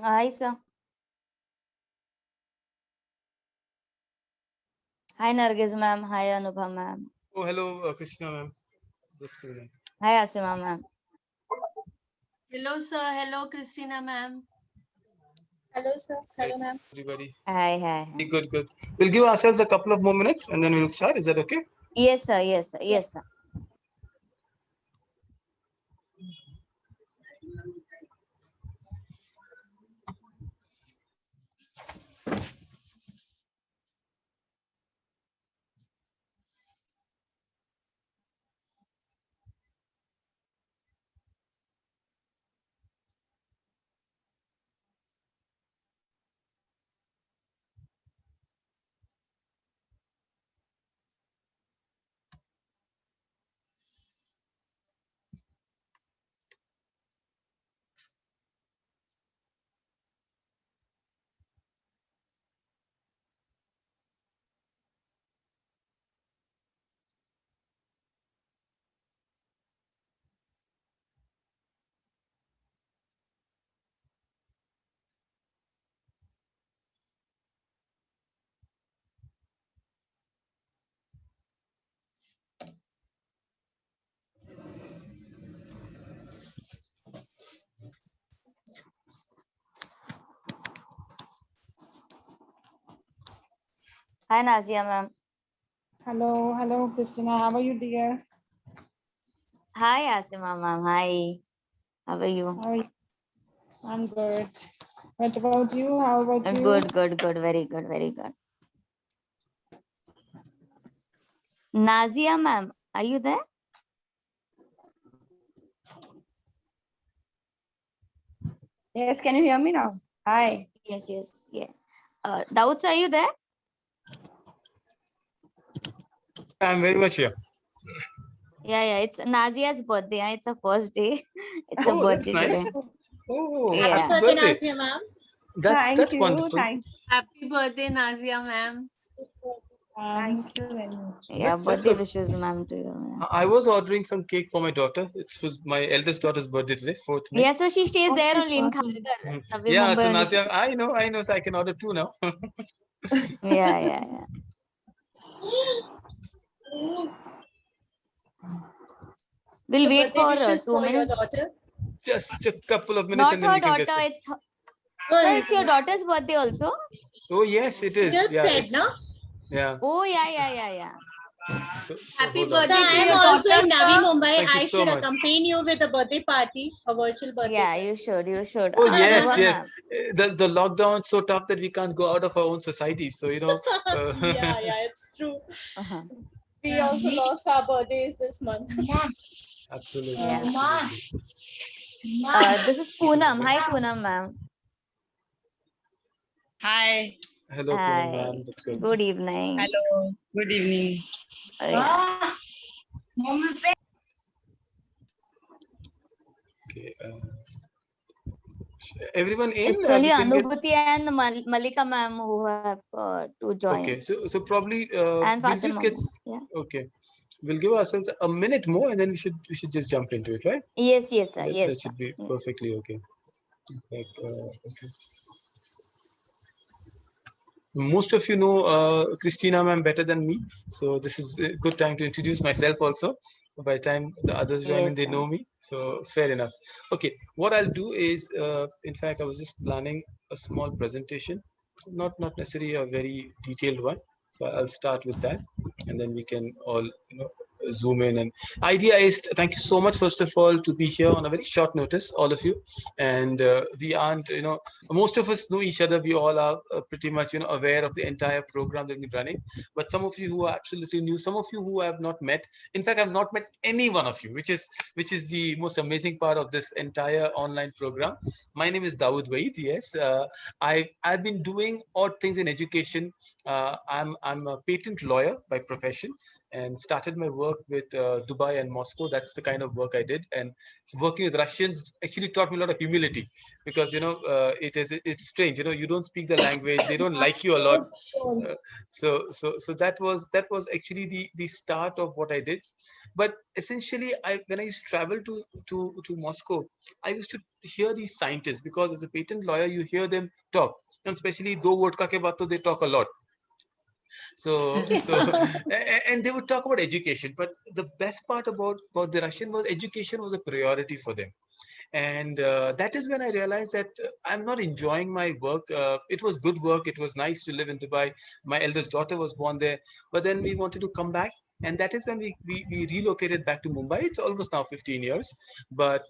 Hi, sir. Hi, Nargiz ma'am. Hi, Anubha ma'am. Oh, hello, Krishna ma'am. Just a minute. Hi, Asima ma'am. Hello, sir. Hello, Christina ma'am. Hello, sir. Hello, ma'am. Everybody. Hi, hi, hi. Good, good. We'll give ourselves a couple of more minutes and then we'll start. Is that okay? Yes, sir. Yes, sir. Yes, sir. Hi, Nazia ma'am. Hello, hello, Christina. How are you, dear? Hi, Asima ma'am. Hi. How are you? How are you? I'm good. What about you? How about you? Good, good, good. Very good, very good. Nazia ma'am, are you there? Yes, can you hear me now? Hi. Yes, yes, yeah. Daud, are you there? I'm very much here. Yeah, yeah. It's Nazia's birthday. It's her first day. It's a Oh, that's birthday nice. today. Oh, Yeah. happy Happy birthday, birthday. Nazia, ma'am. That's wonderful. Thanks. Happy birthday, Nazia ma'am. Thank you very much. Yeah, That's birthday a, wishes, ma'am, to you. Ma'am. I was ordering some cake for my daughter. It was my eldest daughter's birthday today, 4th May. Yeah, so she stays there only in Important. Kharghar. Navi Yeah, so Mumbai only she Nazia, stays. I know, so I can order two now. Yeah, yeah, yeah. We'll The wait birthday for wishes 2 for your minutes. daughter. Just a couple of minutes Not and then her we can daughter. get started. It's her. Oh, Sir, it's your daughter's birthday also. Oh, yes, it is. just Yeah, said, it's, no? yeah. Oh, yeah, yeah, yeah, yeah. So Happy hold on. So birthday to I am your also daughter, in Navi sir. Mumbai. Thank you I so should much. accompany you with a birthday party, a virtual birthday Yeah, party. you should. You should. Oh yes, Anubha yes. ma'am. The lockdown's so tough that we can't go out of our own society. So Yeah, it's true. Uh-huh. We also lost our birthdays this month. absolutely, Yeah. absolutely. This is Poonam. Hi, Poonam ma'am. Hi. Hello, Poonam Hi. ma'am. That's good. Good evening. Hello. Good evening. Yeah. Okay. Everyone in? It's only We can get. Anubhuti and Malika ma'am who have to join. Okay. So probably And we'll Fatima just get. ma'am. Yeah. Okay. We'll give ourselves a minute more, and then we should just jump into it, right? Yes, yes, sir. That Yes, sir. should be Yeah. perfectly okay. Like, okay. Most of you know Christina ma'am better than me, so this is a good time to introduce myself also. By the time the others join in, Yes, they sir. know me, so fair enough. Okay, what I'll do is, in fact, I was just planning a small presentation, not necessarily a very detailed one. So I'll start with that, and then we can all zoom in. And idea is, thank you so much first of all to be here on a very short notice, all of you. And we aren't, most of us know each other. We all are pretty much aware of the entire program that we're running, but some of you who are absolutely new, some of you who have not met, in fact I've not met any one of you, which is the most amazing part of this entire online program. My name is Dawood Waid. Yes, I've been doing odd things in education. I'm a patent lawyer by profession, and started my work with Dubai and Moscow. That's the kind of work I did. And working with Russians actually taught me a lot of humility, because it's strange. You don't speak the language, they don't like you a lot. Uh, so that was actually the start of what I did. But essentially, when I used to travel to Moscow, I used to hear these scientists, because as a patent lawyer, you hear them talk, and especially do vodka ke baat, they talk a lot. So and they would talk about education, but the best part about the Russian was education was a priority for them. And that is when I realized that I'm not enjoying my work. It was good work, it was nice to live in Dubai. My eldest daughter was born there, but then we wanted to come back, and that is when we relocated back to Mumbai. It's almost now 15 years, but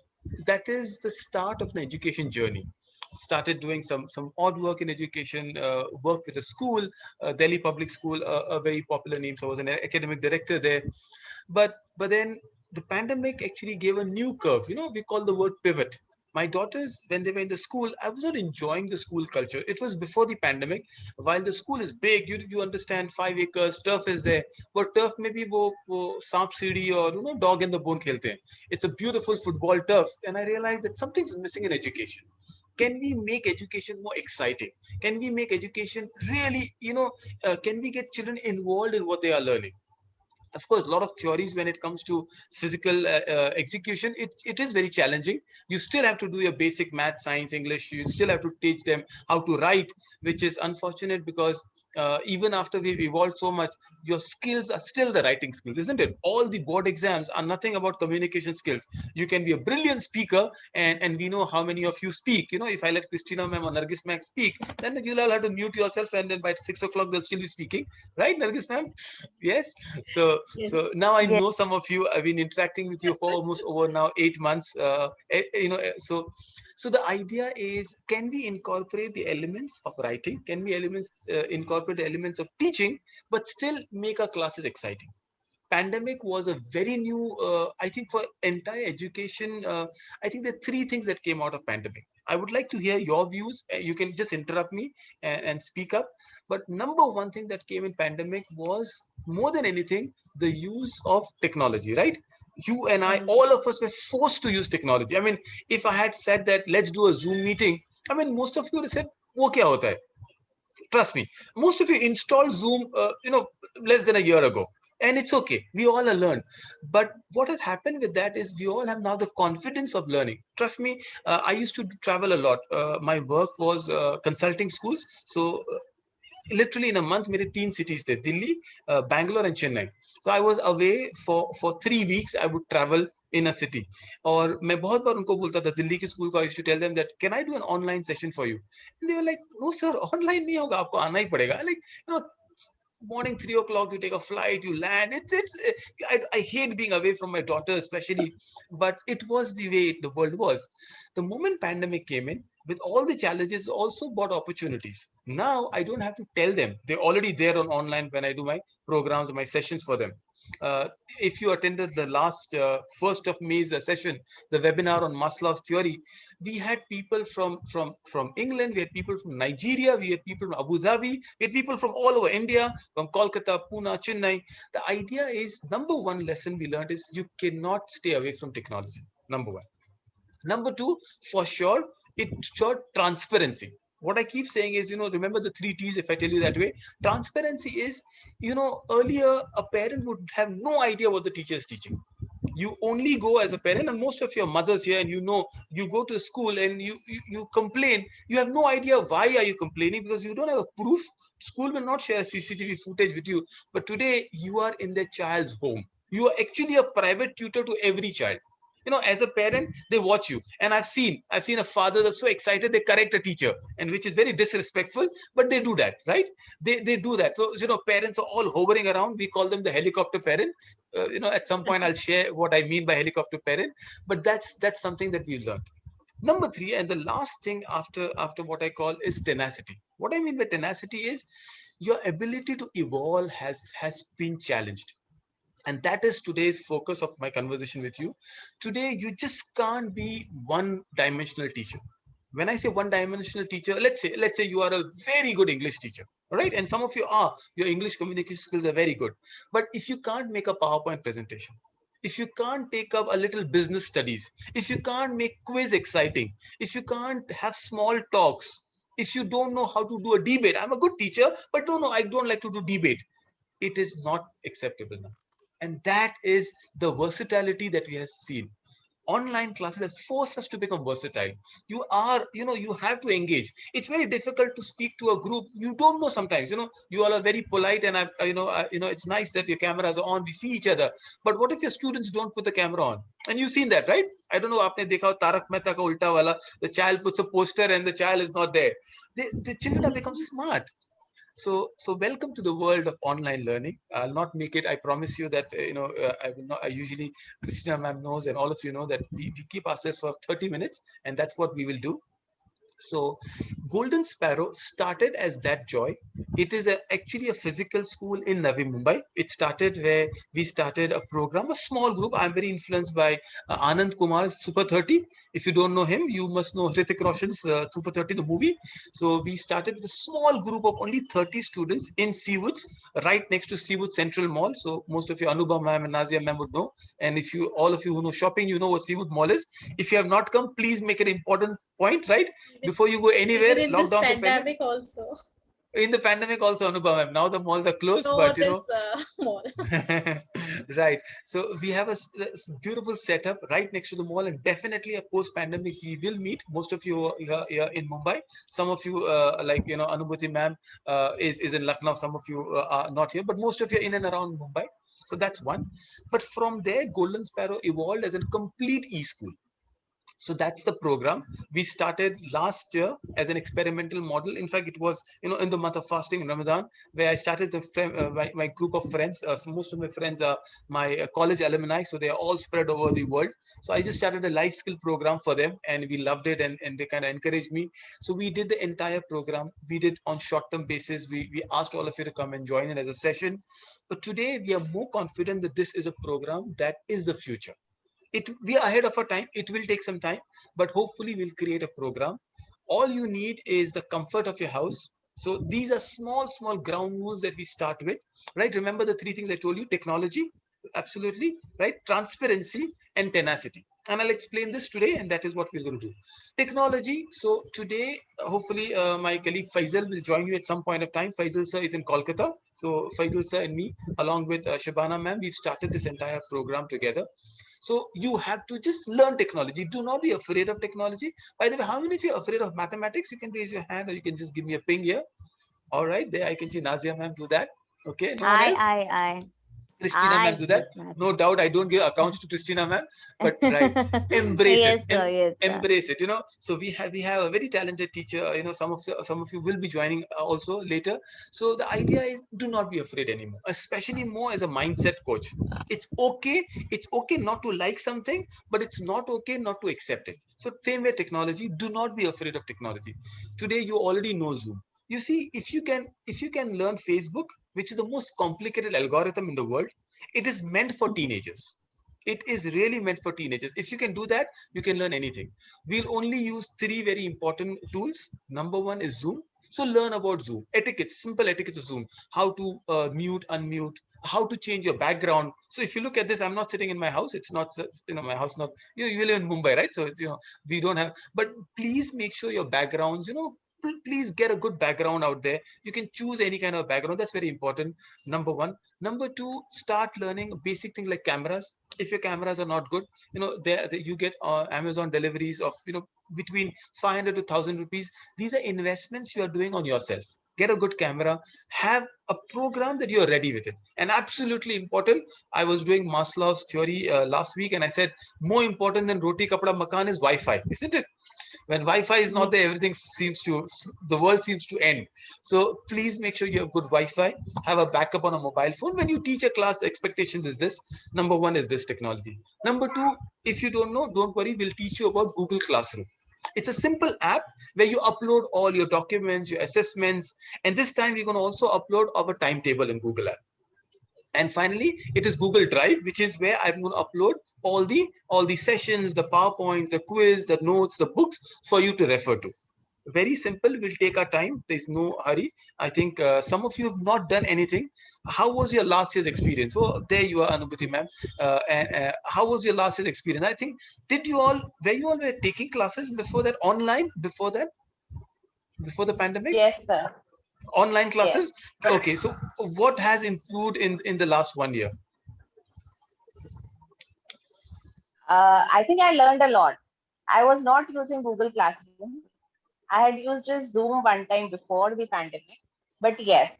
that is the start of an education journey. Started doing some odd work in education, worked with a school, Delhi Public School, a very popular name. So I was an academic director there. But then the pandemic actually gave a new curve. We call the word pivot. My daughters, when they were in the school, I was not enjoying the school culture. It was before the pandemic. While the school is big, you understand, 5 acres, turf is there. But turf maybe wo सांप सीढ़ी or dog in the bone खेलते हैं. It's a beautiful football turf, and I realized that something's missing in education. Can we make education more exciting? Can we make education really, can we get children involved in what they are learning? Of course, a lot of theories when it comes to physical execution. It is very challenging. You still have to do your basic math, science, English. You still have to teach them how to write, which is unfortunate, because even after we've evolved so much, your skills are still the writing skills, isn't it? All the board exams are nothing about communication skills. You can be a brilliant speaker, and we know how many of you speak. If I let Christina ma'am or Nargis ma'am speak, then you'll all have to mute yourself, and then by 6 o'clock they'll still be speaking, right, Nargis ma'am? Yes. So now I Yes. know some of you. I've been interacting with you for almost over now 8 months. So the idea is, can we incorporate the elements of writing? Can we incorporate the elements of teaching, but still make our classes exciting? Pandemic was a very new, I think, for entire education. I think there are three things that came out of pandemic. I would like to hear your views. You can just interrupt me and speak up. But number one thing that came in pandemic was, more than anything, the use of technology, right? You and I, all of us were forced to use technology. I mean, if I had said that, let's do a Zoom meeting, I mean, most of you would have said, wo kya hota hai? Trust me, most of you installed Zoom, less than a year ago, and it's okay. We all are learned. But what has happened with that is, we all have now the confidence of learning. Trust me, I used to travel a lot. My work was consulting schools. So literally in a month, मेरे 3 cities थे, Delhi, Bangalore and Chennai. So I was away for 3 weeks. I would travel in a city. और मैं बहुत बार उनको बोलता था, दिल्ली के school को, I used to tell them that, can I do an online session for you? And they were like, no sir, online नहीं होगा, आपको आना ही पड़ेगा. Like, morning 3 o'clock, you take a flight, you land. I hate being away from my daughter, especially, but it was the way the world was. The moment pandemic came in, with all the challenges, also brought opportunities. Now I don't have to tell them; they're already there on online when I do my programs, my sessions for them. Uh, if you attended the last 1st of May's session, the webinar on Maslow's theory, we had people from England, we had people from Nigeria, we had people from Abu Dhabi, we had people from all over India, from Kolkata, Pune, Chennai. The idea is, number one lesson we learned is, you cannot stay away from technology. Number one. Number two, for sure, it showed transparency. What I keep saying is, remember the 3 T's, if I tell you that way. Transparency is, earlier a parent would have no idea what the teacher is teaching. You only go as a parent, and most of your mothers here, and you go to school and you complain. You have no idea why are you complaining, because you don't have a proof. School will not share CCTV footage with you. But today you are in their child's home. You are actually a private tutor to every child. As a parent, they watch you. And I've seen a father that's so excited they correct a teacher, and which is very disrespectful, but they do that, right? They do that. So parents are all hovering around. We call them the helicopter parent. At some point I'll share what I mean by helicopter parent, but that's something that we learned. Number three, and the last thing after what I call, is tenacity. What I mean by tenacity is, your ability to evolve has been challenged. And that is today's focus of my conversation with you. Today, you just can't be one-dimensional teacher. When I say one-dimensional teacher, let's say you are a very good English teacher, right? And some of you are, your English communication skills are very good. But if you can't make a PowerPoint presentation, if you can't take up a little business studies, if you can't make quiz exciting, if you can't have small talks, if you don't know how to do a debate, I'm a good teacher, but no, I don't like to do debate. It is not acceptable now. And that is the versatility that we have seen. Online classes have forced us to become versatile. You have to engage. It's very difficult to speak to a group you don't know sometimes. You all are very polite, and it's nice that your cameras are on. We see each other. But what if your students don't put the camera on? And you've seen that, right? I don't know. Aapne dekha Tarak Mehta ka Ulta wala. The child puts a poster and the child is not there. The children have become smart. So welcome to the world of online learning. I'll not make it. I promise you that I will not. I usually, Christina ma'am knows, and all of you know that we keep ourselves for 30 minutes, and that's what we will do. So Golden Sparrow started as That Joy. It is actually a physical school in Navi Mumbai. It started where we started a program, a small group. I'm very influenced by Anand Kumar's Super 30. If you don't know him, you must know Hrithik Roshan's Super 30, the movie. So we started with a small group of only 30 students in Seawoods, right next to Seawoods Central Mall. So most of you, Anubha ma'am and Nazia ma'am would know. And if you, all of you who know shopping, you know what Seawood Mall is. If you have not come, please make an important point, right? Before you go anywhere, Even in this lockdown pandemic also. in the pandemic also, Anubha ma'am. Now the malls are closed, No, but mall. right. So we have a beautiful setup right next to the mall, and definitely a post-pandemic we will meet. Most of you are in Mumbai. Some of you, like Anubhuti ma'am, is in Lucknow. Some of you are not here, but most of you are in and around Mumbai. So that's one. But from there, Golden Sparrow evolved as a complete e-school. So that's the program we started last year as an experimental model. In fact, it was in the month of fasting in Ramadan, where I started my group of friends. So most of my friends are my college alumni, so they are all spread over the world. So I just started a life skill program for them, and we loved it, and they kind of encouraged me. So we did the entire program. We did on short-term basis. We asked all of you to come and join in as a session. But today we are more confident that this is a program that is the future. We are ahead of our time. It will take some time, but hopefully we'll create a program. All you need is the comfort of your house. So these are small ground rules that we start with, right? Remember the three things I told you: technology, absolutely, right? Transparency and tenacity. And I'll explain this today, and that is what we're going to do. Technology. So today, hopefully, my colleague Faisal will join you at some point of time. Faisal sir is in Kolkata. So Faisal sir and me, along with Shabana ma'am, we've started this entire program together. So you have to just learn technology. Do not be afraid of technology. By the way, how many of you are afraid of mathematics? You can raise your hand, or you can just give me a ping here. All right, there I can see Nazia ma'am do that. Okay, anyone else? I. Christina ma'am do that. No doubt, I don't give accounts to Christina ma'am, but right, embrace Yes, it. sir, yes, sir. Embrace it. So we have a very talented teacher. Some of you will be joining also later. So the idea is, do not be afraid anymore, especially more as a mindset coach. It's okay. It's okay not to like something, but it's not okay not to accept it. So same way technology. Do not be afraid of technology. Today you already know Zoom. You see, if you can learn Facebook, which is the most complicated algorithm in the world, it is meant for teenagers. It is really meant for teenagers. If you can do that, you can learn anything. We'll only use 3 very important tools. Number 1 is Zoom. So learn about Zoom. Etiquettes, simple etiquettes of Zoom. How to mute, unmute, how to change your background. So if you look at this, I'm not sitting in my house. It's not, my house not, you live in Mumbai, right? So, we don't have, but please make sure your backgrounds, please get a good background out there. You can choose any kind of background. That's very important. Number 1. Number 2, start learning basic things like cameras. If your cameras are not good, you get Amazon deliveries of between 500 to 1,000 rupees. These are investments you are doing on yourself. Get a good camera, have a program that you are ready with it. And absolutely important, I was doing Maslow's theory last week, and I said more important than roti kapda makan is Wi-Fi, isn't it? When Wi-Fi is not there, the world seems to end. So please make sure you have good Wi-Fi, have a backup on a mobile phone. When you teach a class, the expectations is this. Number 1 is this technology. Number 2, if you don't know, don't worry, we'll teach you about Google Classroom. It's a simple app where you upload all your documents, your assessments, and this time we're going to also upload our timetable in Google app. And finally, it is Google Drive, which is where I'm going to upload all the sessions, the PowerPoints, the quiz, the notes, the books for you to refer to. Very simple. We'll take our time. There's no hurry. I think some of you have not done anything. How was your last year's experience? Oh, there you are, Anubhuti ma'am. How was your last year's experience? I think, were you all were taking classes before that, online, before the pandemic? Yes, sir. Online classes? Yes. Okay, so what has improved in the last 1 year? I think I learned a lot. I was not using Google Classroom. I had used just Zoom one time before the pandemic. But yes,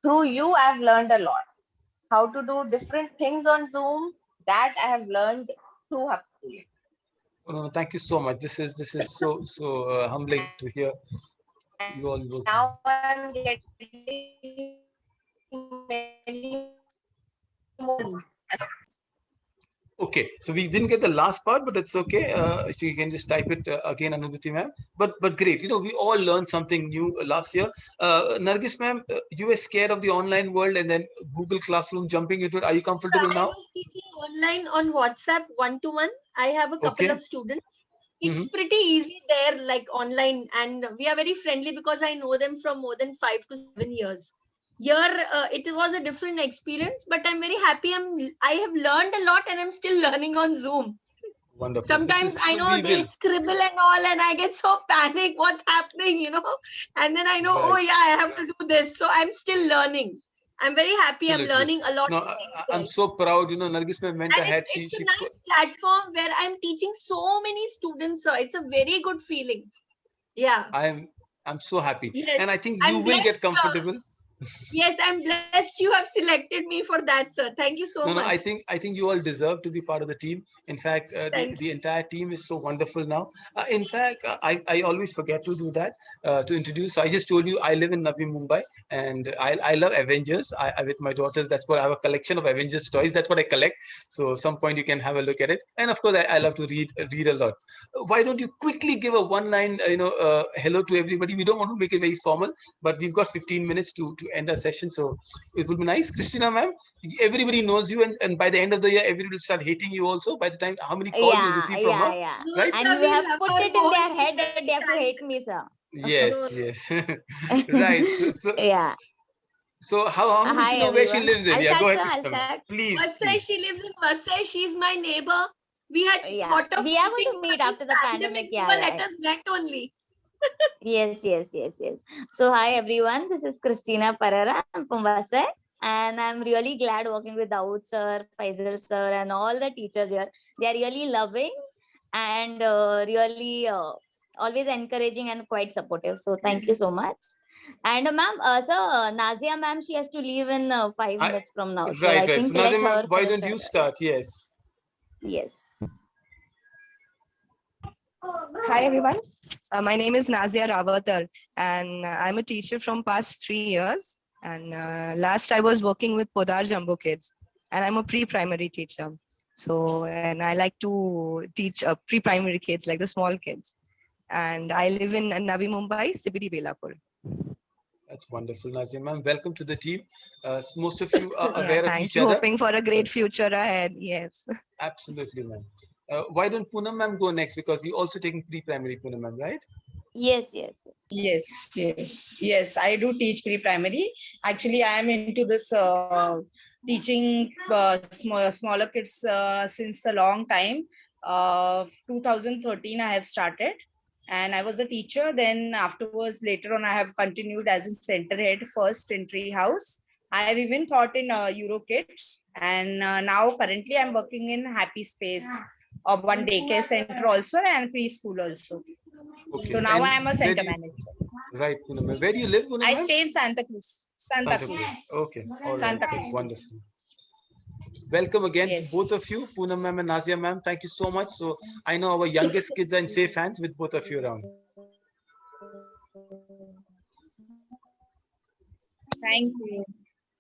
through you, I've learned a lot. How to do different things on Zoom, that I have learned through Hubspot. No, thank you so much. This is so humbling to hear you all working. Now I'm getting many more. Okay, so we didn't get the last part, but it's okay. So you can just type it again, Anubhuti ma'am. But great, we all learned something new last year. Nargis ma'am, you were scared of the online world, and then Google Classroom jumping into it. Are you comfortable I now? was teaching online on WhatsApp one-to-one. I have a couple Okay. of students. It's pretty easy there, like online, and we are very friendly because I know them from more than 5 to 7 years. Here, it was a different experience, but I'm very happy. I have learned a lot, and I'm still learning on Zoom. Wonderful. Sometimes I know they scribble and all, and I get so panic. What's happening, And then I know, Right. oh yeah, I have to do this. So I'm still learning. I'm very happy. Absolutely. I'm learning a lot. No, I'm so proud. Nargis ma'am went And ahead. it's a nice platform where I'm teaching so many students. So it's a very good feeling. Yeah. I'm so happy. Yes. And I think you I'm will get blessed, comfortable. Yes, I'm blessed you have selected me for that, sir. Thank you so No, much. I think you all deserve to be part of the team. In fact, Thank the entire team is so wonderful now. In fact, I always forget to do that, to introduce. So I just told you I live in Navi Mumbai, and I love Avengers. I with my daughters, that's what I have a collection of Avengers toys. That's what I collect. So some point you can have a look at it. And of course, I love to read a lot. Why don't you quickly give a one-line, hello to everybody? We don't want to make it very formal, but we've got 15 minutes to end our session. So it would be nice. Christina ma'am, everybody knows you, and by the end of the year, everybody will start hating you also. By the time, how many calls you receive from her, Yeah. right? And you have put it in their head that they have to hate me, sir. Yes. Right. So Yeah. So how many of you know where she everyone. lives in? I'll Yeah, go start, ahead, sir, I'll Christina ma'am. start. Please. Vasai, she lives in Vasai. She's my neighbor. We had thought of We are going to meeting, meet but after this the pandemic. Yeah. Let us met only. Yes. So hi everyone, this is Christina Parera. I'm from Vasai, and I'm really glad working with Dawood sir, Faisal sir, and all the teachers here. They are really loving and really always encouraging and quite supportive. So thank you so much. And ma'am, Nazia ma'am, she has to leave in 5 minutes from now. So I Right. think So Nazim, let her why finish don't you her- start? Yes. Yes. Hi everyone, my name is Nazia Ravatar and I'm a teacher from past 3 years, and last I was working with Podar Jumbo Kids, and I'm a pre-primary teacher. So, and I like to teach pre-primary kids, like the small kids, and I live in Navi Mumbai, CBD Belapur. That's wonderful, Nazim ma'am. Welcome to the team. Most of you are aware of Thank each you. other. Hoping for a great future ahead. Yes. Absolutely, ma'am. Why don't Poonam ma'am go next, because you also taking pre-primary, Poonam ma'am, right? Yes. Yes. I do teach pre-primary. Actually, I am into this teaching smaller kids since a long time. 2013, I have started, and I was a teacher. Then afterwards, later on, I have continued as a center head first in Tree House. I have even taught in EuroKids, and now currently I'm working in Happy Space, of one daycare center also, and preschool also. Okay. So now And I am a where center do you- manager. Right, Poonam ma'am. Where do you live, Poonam I ma'am? stay in Santa Cruz. Santa Cruz. Okay. All right. Santa That's Cruz. wonderful. Welcome again to Yes. both of you, Poonam ma'am and Nazia ma'am. Thank you so much. So I know our youngest kids are in safe hands with both of you around. Thank you.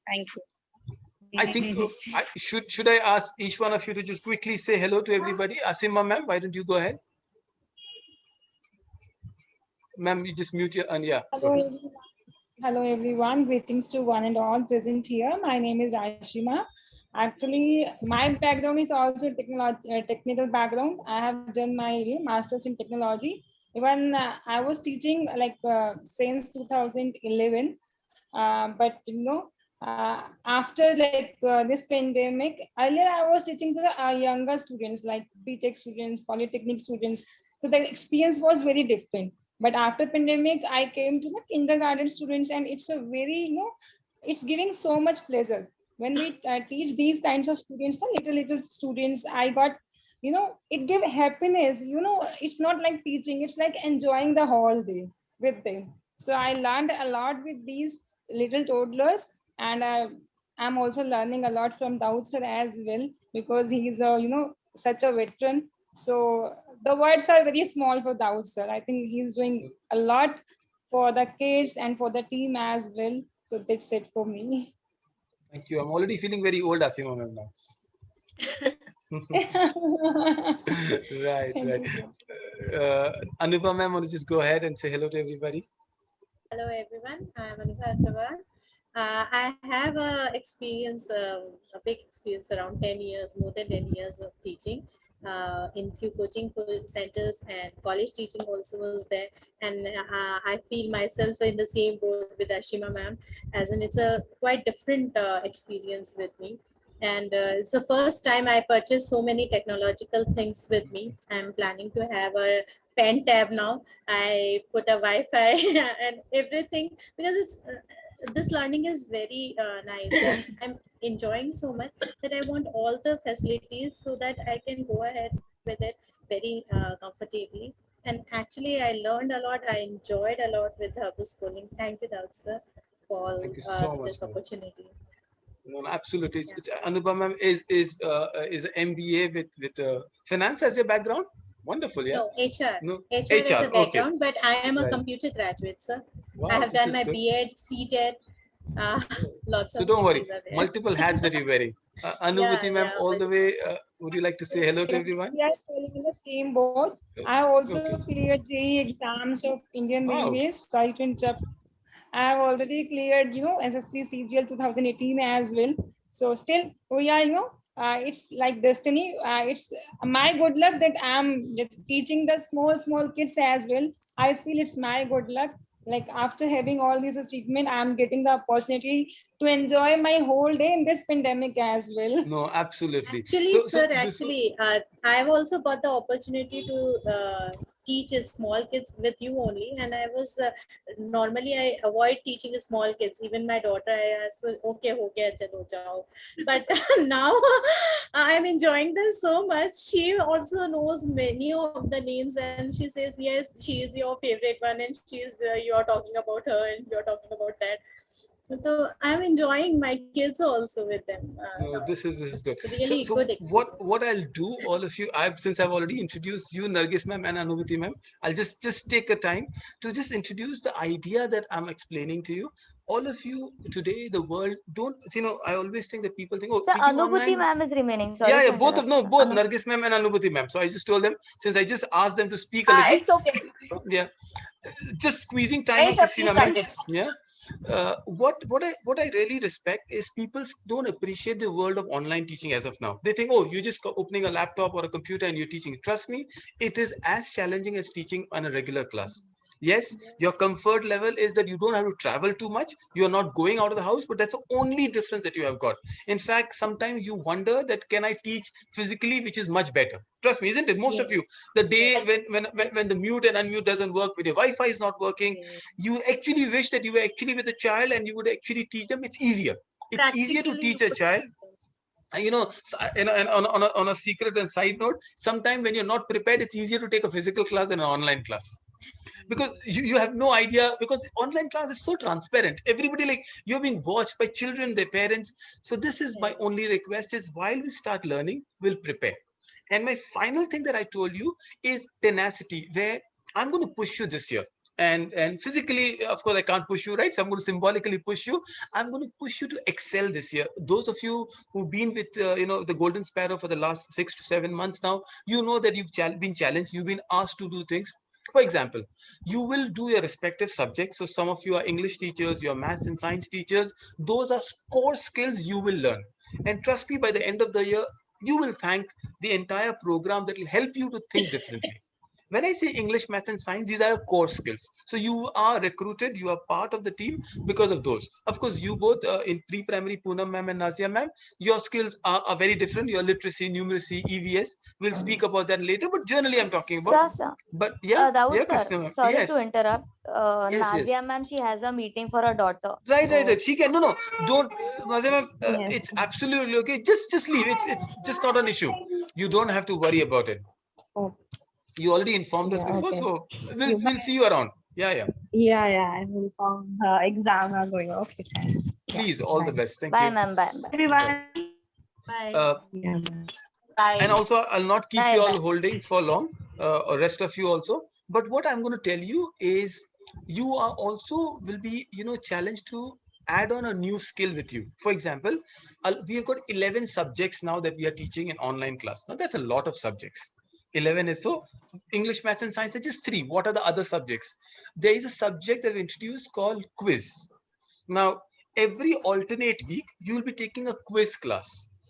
Thank you. I think should I ask each one of you to just quickly say hello to everybody? Asima ma'am, why don't you go ahead? Ma'am, you just mute your yeah. Go ahead. Hello everyone, greetings to one and all present here. My name is Ashima. Actually, my background is also technical background. I have done my master's in technology. Even I was teaching since 2011. But after this pandemic, earlier I was teaching to the younger students like BTech students, polytechnic students. So the experience was very different. But after pandemic, I came to the kindergarten students, and it's a very it's giving so much pleasure when we teach these kinds of students, the little students. I got it give happiness. It's not like teaching; it's like enjoying the whole day with them. So I learned a lot with these little toddlers, and I'm also learning a lot from Daud sir as well, because he's a such a veteran. So the words are very small for Daud sir. I think he's doing a lot for the kids and for the team as well. So that's it for me. Thank you. I'm already feeling very old, Asima ma'am now. Right, Thank right. you so much. Anupam ma'am, want to just go ahead and say hello to everybody? Hello everyone, I'm Anubha Agarwal. I have a big experience around 10 years, more than 10 years of teaching in few coaching centers, and college teaching also was there. And I feel myself in the same boat with Ashima ma'am, as in it's a quite different experience with me. And it's the first time I purchased so many technological things with me. I'm planning to have a pen tab now. I put a Wi-Fi and everything, because it's this learning is very nice. And I'm enjoying so much that I want all the facilities so that I can go ahead with it very comfortably. And actually, I learned a lot. I enjoyed a lot with Herbal Schooling. Thank you, Daud sir, for Thank you so much, this ma'am. opportunity. No, no, absolutely. Yeah. Anupam ma'am is an MBA with finance as your background. Wonderful, yeah. No, HR. No, HR is a HR. Okay, background, but I am a right. computer graduate, sir. I Wow, have this done is my good. B.Ed, C.TED, uh, lots So of don't worry, degrees are there. multiple hats that you're wearing. Yeah, Anubhuti ma'am, yeah, all the way. multiple. Would you like to say hello to Yes, everyone? we are falling in the same boat. I also Okay. cleared JEE exams of Indian Wow. Railways. Sorry to interrupt. I have already cleared, SSC CGL 2018 as well. So still we are, it's like destiny. It's my good luck that I'm teaching the small kids as well. I feel it's my good luck. Like after having all this achievement, I'm getting the opportunity to enjoy my whole day in this pandemic as well. No, absolutely. Actually, So sir, before, I've also got the opportunity to teach small kids with you only. And I was normally I avoid teaching small kids. Even my daughter, I asked, okay, okay, chalo jao. But now I'm enjoying them so much. She also knows many of the names, and she says, yes, she is your favorite one, and she's you're talking about her, and you're talking about that. So I'm enjoying my kids also with them no, now. this is good. It's So really so good what experience. I'll do, all of you, I've already introduced you, Nargis ma'am and Anubhuti ma'am. I'll just take a time to just introduce the idea that I'm explaining to you. All of you today, the world don't, I always think that people think, oh, So teaching Anubhuti online. ma'am is remaining. Yeah, Sorry yeah, to both of interrupt. no, both Nargis ma'am and Anubhuti ma'am. So I just told them, since I just asked them to speak a little, It's okay. yeah, just squeezing time Hey, on sir, please Christina ma'am. continue. Yeah. What I really respect is people don't appreciate the world of online teaching as of now. They think, oh, you're just opening a laptop or a computer and you're teaching. Trust me, it is as challenging as teaching on a regular class. Yes, your comfort level is that you don't have to travel too much. You're not going out of the house, but that's the only difference that you have got. In fact, sometimes you wonder that can I teach physically, which is much better. Trust me, isn't it? Most of Yes. you, the day Yes. when the mute and unmute doesn't work, when your Wi-Fi is not working, Yes. you actually wish that you were actually with a child and you would actually teach them. It's easier. It's easier to Practically, you teach a could child. teach them. And and on a secret and side note, sometimes when you're not prepared, it's easier to take a physical class than an online class, because you have no idea, because online class is so transparent. Everybody, like, you're being watched by children, their parents. So this is my only request is, while we start learning, we'll prepare. And my final thing that I told you is tenacity, where I'm going to push you this year. And physically, of course, I can't push you, right? So I'm going to symbolically push you. I'm going to push you to excel this year. Those of you who've been with the Golden Sparrow for the last 6 to 7 months now, you know that you've been challenged. You've been asked to do things. For example, you will do your respective subjects. So some of you are English teachers, your maths and science teachers. Those are core skills you will learn. And trust me, by the end of the year, you will thank the entire program that will help you to think differently. When I say English, maths, and science, these are your core skills. So you are recruited, you are part of the team because of those. Of course, you both in pre-primary, Poonam ma'am and Nazia ma'am, your skills are very different. Your literacy, numeracy, EVS, we'll speak about that later. But generally, I'm talking about. Sir, But yeah, Dawood yeah, sir, Krishna ma'am. sorry to Yes, interrupt. yes, yes. Nazia ma'am, she has a meeting for her daughter. Right. She can. No. Don't, Nazia ma'am. Yes. It's absolutely okay. Just leave. It's just not an issue. You don't have to worry about it. Oh, You already informed us yeah, before, okay. so Yeah, we'll see you around. Yeah. yeah, I will come. Exam are going. Okay, thanks. Yeah, Please, all the bye. best. Thank Bye, you. ma'am. Bye. Everyone. Bye. Yeah, bye. Bye. And also, I'll not keep Bye, you all bye. holding for long, or rest of you also. But what I'm going to tell you is, you are also will be, challenged to add on a new skill with you. For example, we have got 11 subjects now that we are teaching in online class. Now that's a lot of subjects. 11 is so. English, maths, and science are just 3. What are the other subjects? There is a subject that we introduced called quiz. Now, every alternate week, you will be taking a quiz class.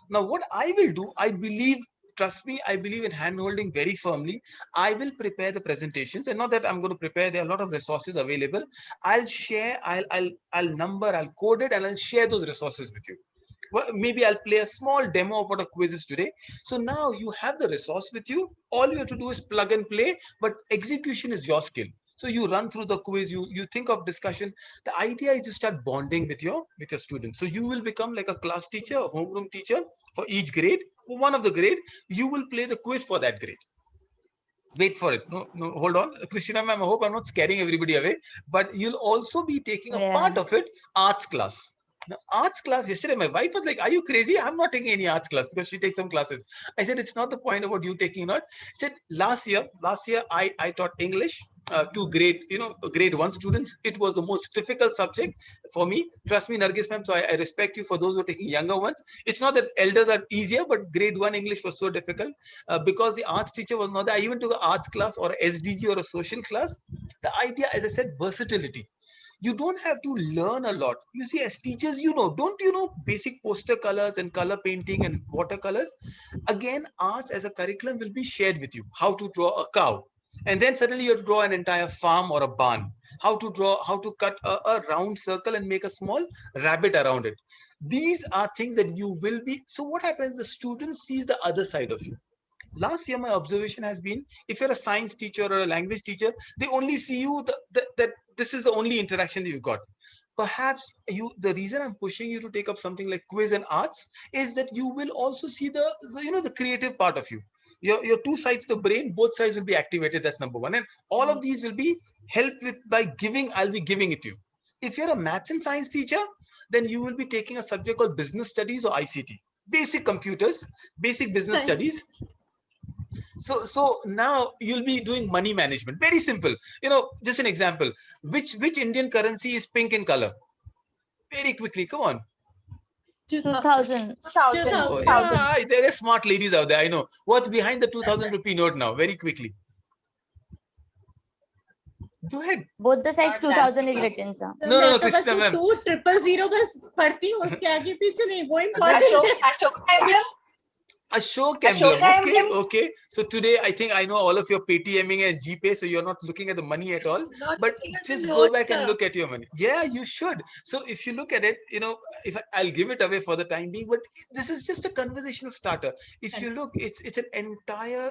Now, what I will do, I believe, trust me, I believe in hand-holding very firmly. I will prepare the presentations, and not that I'm going to prepare. There are a lot of resources available. I'll share, I'll number, I'll code it, and I'll share those resources with you. Well, maybe I'll play a small demo of what a quiz is today. So now you have the resource with you. All you have to do is plug and play, but execution is your skill. So you run through the quiz, you think of discussion. The idea is to start bonding with your students. So you will become like a class teacher, a homeroom teacher for each grade. For one of the grade, you will play the quiz for that grade. Wait for it. No, hold on. Christina ma'am, I hope I'm not scaring everybody away. But you'll also be taking a part of it, arts class. Now, arts class, yesterday, my wife was like, are you crazy? I'm not taking any arts class, because she takes some classes. I said, it's not the point about you taking or not. I said, last year, I taught English to grade 1 students. It was the most difficult subject for me. Trust me, Nargis ma'am. So I respect you for those who are taking younger ones. It's not that elders are easier, but grade 1 English was so difficult because the arts teacher was not there. I even took an arts class or a SDG or a social class. The idea, as I said, versatility. You don't have to learn a lot. You see, as teachers, don't you know basic poster colors and color painting and watercolors? Again, arts as a curriculum will be shared with you. How to draw a cow. And then suddenly you have to draw an entire farm or a barn. How to cut a round circle and make a small rabbit around it. These are things that you will be. So what happens? The student sees the other side of you. Last year, my observation has been, if you're a science teacher or a language teacher, they only see you that this is the only interaction that you've got. Perhaps the reason I'm pushing you to take up something like quiz and arts is that you will also see the creative part of you. Your two sides of the brain, both sides will be activated. That's number one. And all of these will be helped with by giving. I'll be giving it to you. If you're a maths and science teacher, then you will be taking a subject called business studies or ICT, basic computers, basic business studies. So now you'll be doing money management. Very simple. Just an example. Which Indian currency is pink in color? Very quickly, come on. 2000. 2000. Oh, yeah, there are smart ladies out there. I know. What's behind the 2000 rupee note now? Very quickly. Go ahead. Both the sides 2000 is written, sir. No, Krishna ma'am. 2000 बस पढ़ती हूँ उसके आगे पीछे नहीं वो important Ashok emblem. Ashok emblem. Okay. So today, I think I know all of your Paytming and GPay, so you're not looking at the money at all. But just go back and look at your money. Yeah, you should. So if you look at it, if I'll give it away for the time being, but this is just a conversational starter. If you look, it's an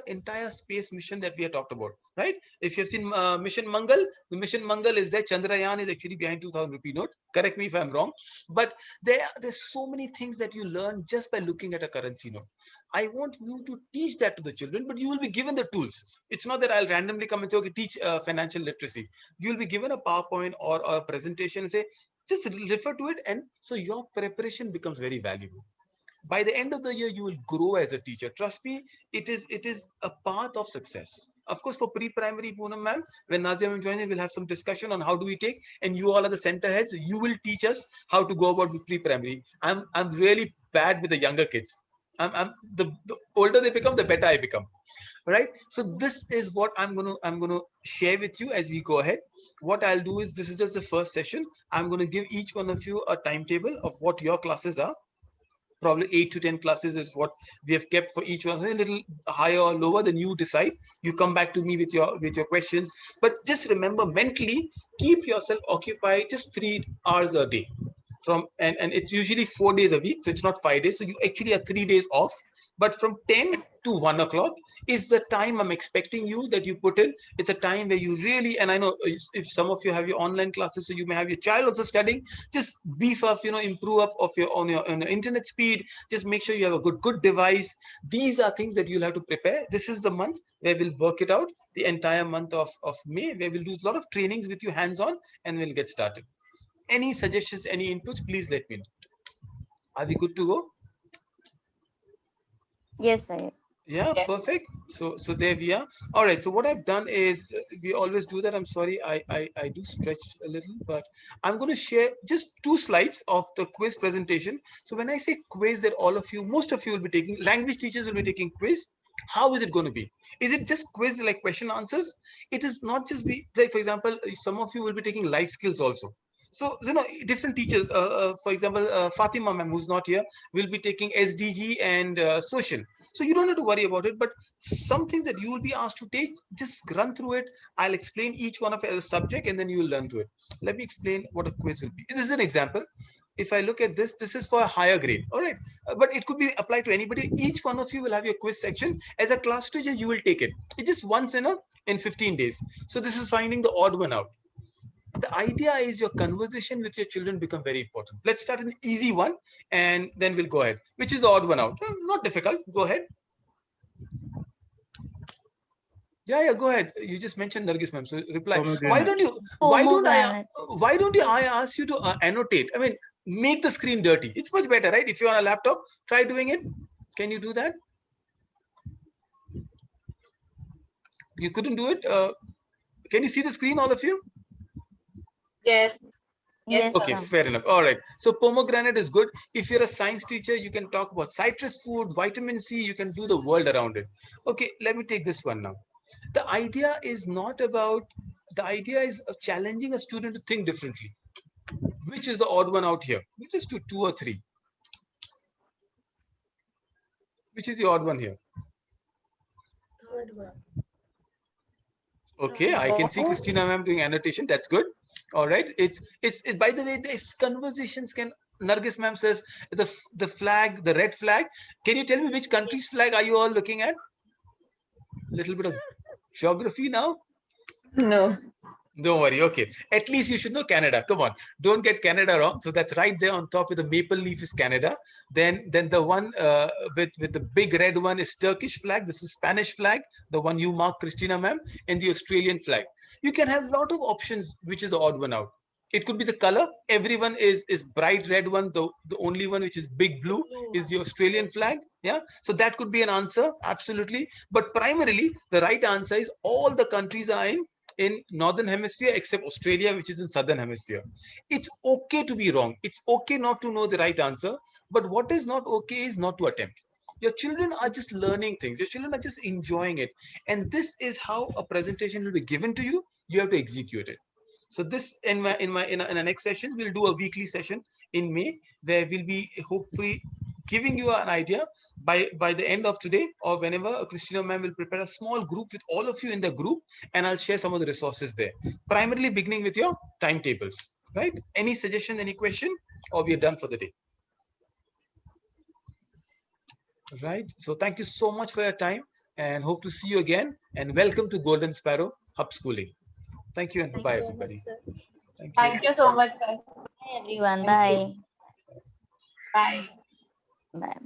entire space mission that we have talked about, right? If you've seen Mission Mangal, the Mission Mangal is there. Chandrayaan is actually behind 2000 rupee note. Correct me if I'm wrong. But there's so many things that you learn just by looking at a currency note. I want you to teach that to the children, but you will be given the tools. It's not that I'll randomly come and say, okay, teach financial literacy. You'll be given a PowerPoint or a presentation and say, just refer to it. And so your preparation becomes very valuable. By the end of the year, you will grow as a teacher. Trust me, it is a path of success. Of course, for pre-primary, Poonam ma'am, when Nazia ma'am joins, we'll have some discussion on how do we take, and you all are the center heads. You will teach us how to go about with pre-primary. I'm really bad with the younger kids. The older they become, the better I become. Right? So this is what I'm gonna share with you as we go ahead. What I'll do is, this is just the first session. I'm gonna give each one of you a timetable of what your classes are. Probably 8 to 10 classes is what we have kept for each one. A little higher or lower, then you decide. You come back to me with your questions. But just remember, mentally keep yourself occupied just 3 hours a day. And it's usually 4 days a week, so it's not 5 days. So you actually have 3 days off. But from 10 to 1 o'clock is the time I'm expecting you that you put in. It's a time where you really, and I know if some of you have your online classes, so you may have your child also studying, just beef up, improve up of on your internet speed. Just make sure you have a good device. These are things that you'll have to prepare. This is the month where we'll work it out, the entire month of May, where we'll do a lot of trainings with you hands-on, and we'll get started. Any suggestions, any inputs, please let me know. Are we good to go? Yes, sir. Yes. Yeah, Yes. perfect. So there we are. All right. So what I've done is, we always do that. I'm sorry, I do stretch a little, but I'm going to share just 2 slides of the quiz presentation. So when I say quiz, that all of you, most of you will be taking, language teachers will be taking quiz. How is it going to be? Is it just quiz like question answers? It is not just be like, for example, some of you will be taking life skills also. So, different teachers, for example, Fatima ma'am, who's not here, will be taking SDG and social. So you don't have to worry about it, but some things that you will be asked to take, just run through it. I'll explain each one of it as a subject, and then you will learn through it. Let me explain what a quiz will be. This is an example. If I look at this, this is for a higher grade. All right. But it could be applied to anybody. Each one of you will have your quiz section. As a class teacher, you will take it. It's just once in 15 days. So this is finding the odd one out. The idea is your conversation with your children become very important. Let's start an easy one, and then we'll go ahead. Which is the odd one out? Not difficult. Go ahead. Yeah, go ahead. You just mentioned Nargis ma'am, so reply. Why don't I ask you to annotate? I mean, make the screen dirty. It's much better, right? If you're on a laptop, try doing it. Can you do that? You couldn't do it? Can you see the screen, all of you? Yes. Yes, Okay, sir. fair enough. All right. So pomegranate is good. If you're a science teacher, you can talk about citrus food, vitamin C. You can do the world around it. Okay, let me take this one now. The idea is not about, the idea is of challenging a student to think differently. Which is the odd one out here? We just do 2 or 3. Which is the odd one here? Third one. Okay, I can see Christina ma'am doing annotation. That's good. All right. It's by the way, these conversations can, Nargis ma'am says the flag, the red flag. Can you tell me which country's flag are you all looking at? Little bit of geography now. No. Don't worry. Okay. At least you should know Canada. Come on. Don't get Canada wrong. So that's right there on top with the maple leaf is Canada. Then the one with the big red one is Turkish flag. This is Spanish flag, the one you mark, Christina ma'am, and the Australian flag. You can have a lot of options, which is the odd one out. It could be the color. Everyone is bright red one. The only one which is big blue is the Australian flag. Yeah. So that could be an answer. Absolutely. But primarily, the right answer is all the countries are in northern hemisphere except Australia, which is in southern hemisphere. It's okay to be wrong. It's okay not to know the right answer. But what is not okay is not to attempt. Your children are just learning things. Your children are just enjoying it. And this is how a presentation will be given to you. You have to execute it. So this in the next sessions, we'll do a weekly session in May where we'll be hopefully giving you an idea by the end of today, or whenever Christina ma'am will prepare a small group with all of you in the group, and I'll share some of the resources there. Primarily beginning with your timetables, right? Any suggestion, any question, or we are done for the day. Right. So thank you so much for your time, and hope to see you again. And welcome to Golden Sparrow Hub Schooling. Thank you, and bye, everybody. Thank you so much, sir. Bye, everyone. Thank you. Bye. Bye. Bye.